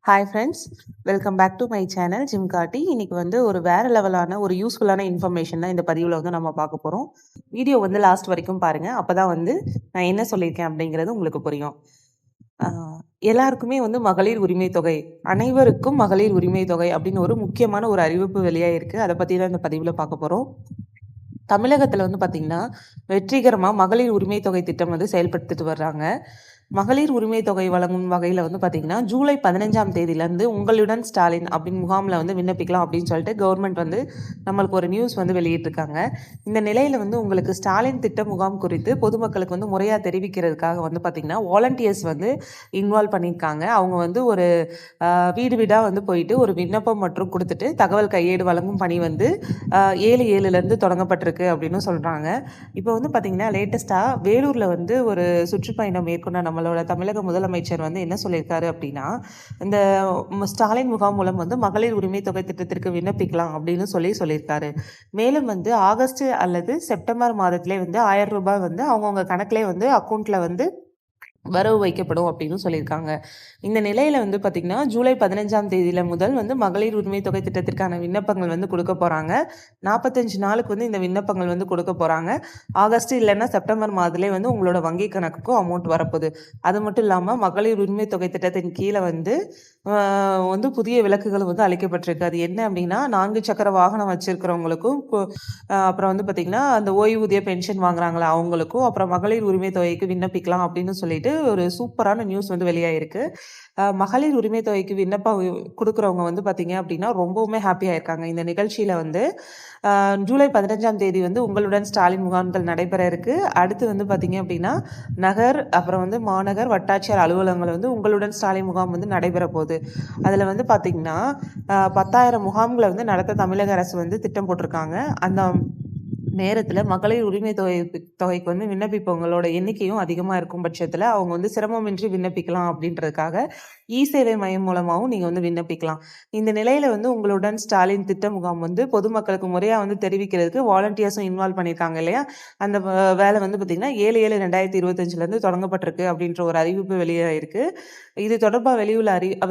Hi friends, welcome back to my channel ஜிம் காட்டி. இன்னைக்கு வந்து ஒரு வேற லெவலான ஒரு யூஸ்ஃபுல்லான இன்ஃபர்மேஷன் தான் இந்த பதிவில் வந்து நம்ம பார்க்க போகிறோம். வீடியோ வந்து லாஸ்ட் வரைக்கும் பாருங்க, அப்பதான் வந்து நான் என்ன சொல்லியிருக்கேன் அப்படிங்கிறது உங்களுக்கு புரியும். எல்லாருக்குமே வந்து மகளிர் உரிமை தொகை, அனைவருக்கும் மகளிர் உரிமை தொகை அப்படின்னு ஒரு முக்கியமான ஒரு அறிவிப்பு வெளியாயிருக்கு. அதை பற்றி தான் இந்த பதிவில் பார்க்க போகிறோம். தமிழகத்தில் வந்து பார்த்தீங்கன்னா வெற்றிகரமாக மகளிர் உரிமை தொகை திட்டம் வந்து செயல்படுத்திட்டு வர்றாங்க. மகளிர் உரிமை தொகை வழங்கும் வகையில் வந்து பார்த்தீங்கன்னா ஜூலை 15ஆம் தேதியிலேருந்து உங்களுடன் ஸ்டாலின் அப்படின்னு முகாமில் வந்து விண்ணப்பிக்கலாம் அப்படின்னு சொல்லிட்டு கவர்மெண்ட் வந்து நம்மளுக்கு ஒரு நியூஸ் வந்து வெளியிட்டிருக்காங்க. இந்த நிலையில் வந்து உங்களுக்கு ஸ்டாலின் திட்ட முகாம் குறித்து பொதுமக்களுக்கு வந்து முறையாக தெரிவிக்கிறதுக்காக வந்து பார்த்தீங்கன்னா வாலண்டியர்ஸ் வந்து இன்வால்வ் பண்ணியிருக்காங்க. அவங்க வந்து ஒரு வீடு வீடாக வந்து போயிட்டு ஒரு விண்ணப்பம் மற்றும் கொடுத்துட்டு தகவல் கையேடு வழங்கும் பணி வந்து 7/7 தொடங்கப்பட்டிருக்கு அப்படின்னு சொல்கிறாங்க. இப்போ வந்து பார்த்தீங்கன்னா லேட்டஸ்ட்டாக வேலூரில் வந்து ஒரு சுற்றுப்பயணம் மேற்கொண்ட நம்மளோட தமிழக முதலமைச்சர் வந்து என்ன சொல்லியிருக்காரு அப்படின்னா, இந்த ஸ்டாலின் முகாம் மூலம் வந்து மகளிர் உரிமை தொகை திட்டத்திற்கு விண்ணப்பிக்கலாம் அப்படின்னு சொல்லியிருக்காரு. மேலும் வந்து ஆகஸ்ட் அல்லது செப்டம்பர் மாதத்திலே வந்து 1000 ரூபாய் வந்து அவங்கவுங்க கணக்கிலே வந்து அக்கௌண்ட்டில் வந்து வரவு வைக்கப்படும் அப்படின்னு சொல்லியிருக்காங்க. இந்த நிலையில வந்து பார்த்தீங்கன்னா, ஜூலை 15ஆம் தேதியில முதல் வந்து மகளிர் உரிமை தொகை திட்டத்திற்கான விண்ணப்பங்கள் வந்து கொடுக்க போறாங்க. 45 நாளுக்கு வந்து இந்த விண்ணப்பங்கள் வந்து கொடுக்க போறாங்க. ஆகஸ்ட் இல்லைன்னா செப்டம்பர் மாதத்திலே வந்து உங்களோட வங்கி கணக்குக்கும் அமௌண்ட் வரப்போகுது. அது மட்டும் இல்லாம மகளிர் உரிமை தொகை திட்டத்தின் கீழ வந்து வந்து புதிய விலக்குகள் வந்து அளிக்கப்பட்டிருக்கு. அது என்ன அப்படின்னா, 4 சக்கர வாகனம் வச்சிருக்கிறவங்களுக்கும், அப்புறம் வந்து பார்த்தீங்கன்னா, அந்த ஓய்வூதிய பென்ஷன் வாங்குறாங்களா அவங்களுக்கும், அப்புறம் மகளிர் உரிமை தொகைக்கு விண்ணப்பிக்கலாம் அப்படின்னு சொல்லிட்டு ஒரு சூப்பரான நியூஸ் வந்து வெளியாயிருக்கு. மகளிர் உரிமை தொகைக்கு விண்ணப்பம் கொடுக்குறவங்க வந்து பார்த்தீங்க அப்படின்னா ரொம்பவுமே ஹாப்பியாக இருக்காங்க. இந்த நிகழ்ச்சியில் வந்து ஜூலை 15ஆம் தேதி வந்து உங்களுடன் ஸ்டாலின் முகாம்கள் நடைபெற இருக்கு. அடுத்து வந்து பார்த்தீங்க அப்படின்னா நகர், அப்புறம் வந்து மாநகர் வட்டாட்சியர் அலுவலகங்கள் வந்து உங்களுடன் ஸ்டாலின் முகாம் வந்து நடைபெற போகுது. அதில் வந்து பார்த்தீங்கன்னா 10,000 முகாம்களை வந்து நடத்த தமிழக அரசு வந்து திட்டம் போட்டிருக்காங்க. அந்த நேரத்தில் மகளிர் உரிமை தொகைக்கு வந்து விண்ணப்பிப்பவங்களோட எண்ணிக்கையும் அதிகமாக இருக்கும் பட்சத்தில் அவங்க வந்து சிரமமின்றி விண்ணப்பிக்கலாம் அப்படின்றதுக்காக சேவை மையம் மூலமாகவும் நீங்கள் வந்து விண்ணப்பிக்கலாம். இந்த நிலையில் வந்து உங்களுடன் ஸ்டாலின் திட்ட முகாம் வந்து பொதுமக்களுக்கு முறையாக வந்து தெரிவிக்கிறதுக்கு வாலண்டியர்ஸும் இன்வால்வ் பண்ணியிருக்காங்க இல்லையா? அந்த வேலை வந்து பார்த்திங்கன்னா 7/7/2025 தொடங்கப்பட்டிருக்கு அப்படின்ற ஒரு அறிவிப்பு வெளியாகிருக்கு. இது தொடர்பாக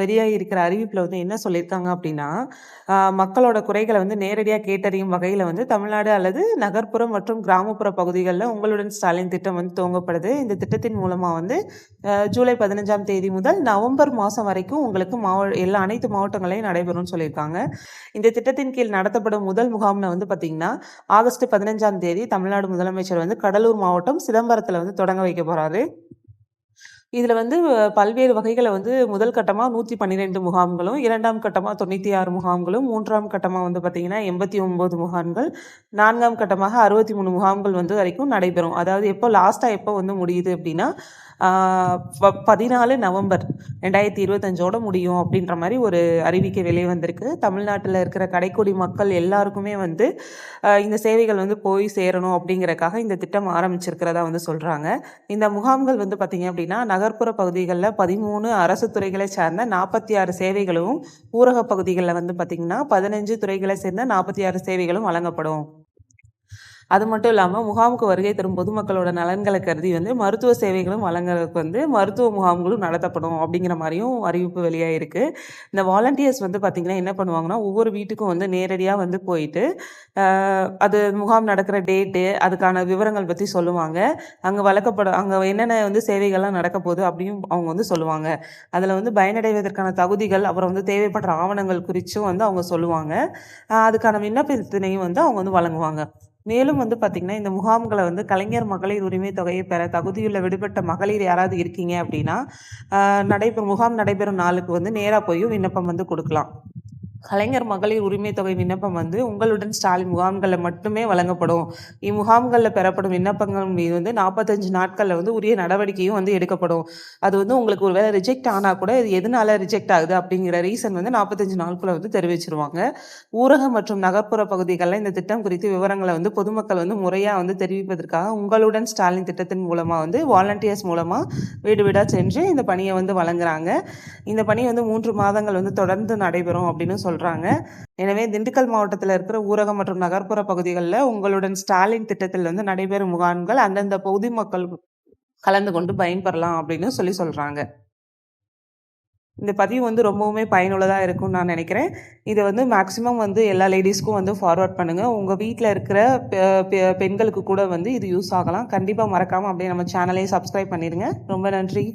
வெளியாகி இருக்கிற அறிவிப்பில் வந்து என்ன சொல்லியிருக்காங்க அப்படின்னா, மக்களோட குறைகளை வந்து நேரடியாக கேட்டறியும் வகையில் வந்து தமிழ்நாடு அல்லது நகர்ப்புறம் மற்றும் கிராமப்புற பகுதிகளில் உங்களுடன் ஸ்டாலின் திட்டம் வந்து துவங்கப்படுது. இந்த திட்டத்தின் மூலமாக வந்து ஜூலை 15ஆம் தேதி முதல் நவம்பர் மாதம் வரைக்கும் உங்களுக்கு அனைத்து மாவட்டங்களையும் நடைபெறும்னு சொல்லியிருக்காங்க. இந்த திட்டத்தின் கீழ் நடத்தப்படும் முதல் முகாம்னு வந்து பார்த்தீங்கன்னா ஆகஸ்ட் 15ஆம் தேதி தமிழ்நாடு முதலமைச்சர் வந்து கடலூர் மாவட்டம் சிதம்பரத்தில் வந்து தொடங்க வைக்க போகிறாரு. இதில் வந்து பல்வேறு வகைகளை வந்து முதல் கட்டமாக 112 முகாம்களும், 2ஆம் கட்டமாக 96 முகாம்களும், 3ஆம் கட்டமாக வந்து பார்த்திங்கன்னா 89 முகாம்கள், 4ஆம் கட்டமாக 63 முகாம்கள் வந்து வரைக்கும் நடைபெறும். அதாவது லாஸ்ட்டாக எப்போ வந்து முடியுது அப்படின்னா 14 நவம்பர் 2025 முடியும் அப்படின்ற மாதிரி ஒரு அறிவிக்கை வெளியே வந்திருக்கு. தமிழ்நாட்டில் இருக்கிற கடைக்கோடி மக்கள் எல்லாருக்குமே வந்து இந்த சேவைகள் வந்து போய் சேரணும் அப்படிங்கிறக்காக இந்த திட்டம் ஆரம்பிச்சிருக்கிறதா வந்து சொல்கிறாங்க. இந்த முகாம்கள் வந்து பார்த்திங்க அப்படின்னா நகர்ப்புற பகுதிகளில் 13 அரசு துறைகளை சேர்ந்த 46 சேவைகளும், ஊரக பகுதிகளில் வந்து பார்த்திங்கன்னா 15 துறைகளை சேர்ந்த 46 சேவைகளும் வழங்கப்படும். அது மட்டும் இல்லாமல் முகாமுக்கு வருகை தரும் பொதுமக்களோட நலன்களை கருதி வந்து மருத்துவ சேவைகளும் வழங்குறதுக்கு வந்து மருத்துவ முகாம்களும் நடத்தப்படும் அப்படிங்கிற மாதிரியும் அறிவிப்பு வெளியாகிருக்கு. இந்த வாலண்டியர்ஸ் வந்து பார்த்திங்கன்னா என்ன பண்ணுவாங்கன்னா ஒவ்வொரு வீட்டுக்கும் வந்து நேரடியாக வந்து போயிட்டு அது முகாம் நடக்கிற டேட்டு, அதுக்கான விவரங்கள் பற்றி சொல்லுவாங்க. அங்கே என்னென்ன வந்து சேவைகள்லாம் நடக்க போகுது அப்படியும் அவங்க வந்து சொல்லுவாங்க. அதில் வந்து பயனடைவதற்கான தகுதிகள், அப்புறம் வந்து தேவைப்படுற ஆவணங்கள் குறித்தும் வந்து அவங்க சொல்லுவாங்க. அதுக்கான விண்ணப்பத்தினையும் வந்து அவங்க வந்து வழங்குவாங்க. மேலும் வந்து பார்த்திங்கன்னா இந்த முகாம்களை வந்து கலைஞர் மகளிர் உரிமை தொகையை பெற தகுதியுள்ள விடுபட்ட மகளிர் யாராவது இருக்கீங்க அப்படின்னா முகாம் நடைபெறும் நாளுக்கு வந்து நேராக போய் விண்ணப்பம் வந்து கொடுக்கலாம். கலைஞர் மகளிர் உரிமை தொகை விண்ணப்பம் வந்து உங்களுடன் ஸ்டாலின் முகாம்களில் மட்டுமே வழங்கப்படும். இம்முகாம்களில் பெறப்படும் விண்ணப்பங்கள் மீது வந்து 45 நாட்களில் வந்து உரிய நடவடிக்கையும் வந்து எடுக்கப்படும். அது வந்து உங்களுக்கு ஒரு வேளை ரிஜெக்ட் ஆனால் கூட இது எதனால ரிஜெக்ட் ஆகுது அப்படிங்கிற ரீசன் வந்து 45 நாட்குள்ள வந்து தெரிவிச்சிருவாங்க. ஊரக மற்றும் நகர்ப்புற பகுதிகளில் இந்த திட்டம் குறித்து விவரங்களை வந்து பொதுமக்கள் வந்து முறையாக வந்து தெரிவிப்பதற்காக உங்களுடன் ஸ்டாலின் திட்டத்தின் மூலமாக வந்து வாலண்டியர்ஸ் மூலமாக வீடு வீடாக சென்று இந்த பணியை வந்து வழங்குறாங்க. இந்த பணி வந்து 3 மாதங்கள் வந்து தொடர்ந்து நடைபெறும் அப்படின்னு சொல்கிறாங்க. எனவே திண்டுக்கல் மாவட்டத்தில் இருக்கிற ஊரக மற்றும் நகர்ப்புற பகுதிகளில் உங்களுடன் ஸ்டாலின் திட்டத்தில் வந்து நடைபெறும் முகாம்கள் அந்தந்த பொதுமக்கள் கலந்து கொண்டு பயன்பெறலாம் அப்படின்னு சொல்கிறாங்க. இந்த பதிவு வந்து ரொம்பவுமே பயனுள்ளதா இருக்கும்னு நான் நினைக்கிறேன். இத வந்து மேக்ஸிமம் வந்து எல்லா லேடீஸ்க்கும் வந்து ஃபார்வர்ட் பண்ணுங்க. உங்க வீட்ல இருக்கிற பெ பெ பெண்களுக்கு கூட வந்து இது யூஸ் ஆகலாம். கண்டிப்பா மறக்காம அப்படியே நம்ம சேனலையும் சப்ஸ்கிரைப் பண்ணிடுங்க. ரொம்ப நன்றி.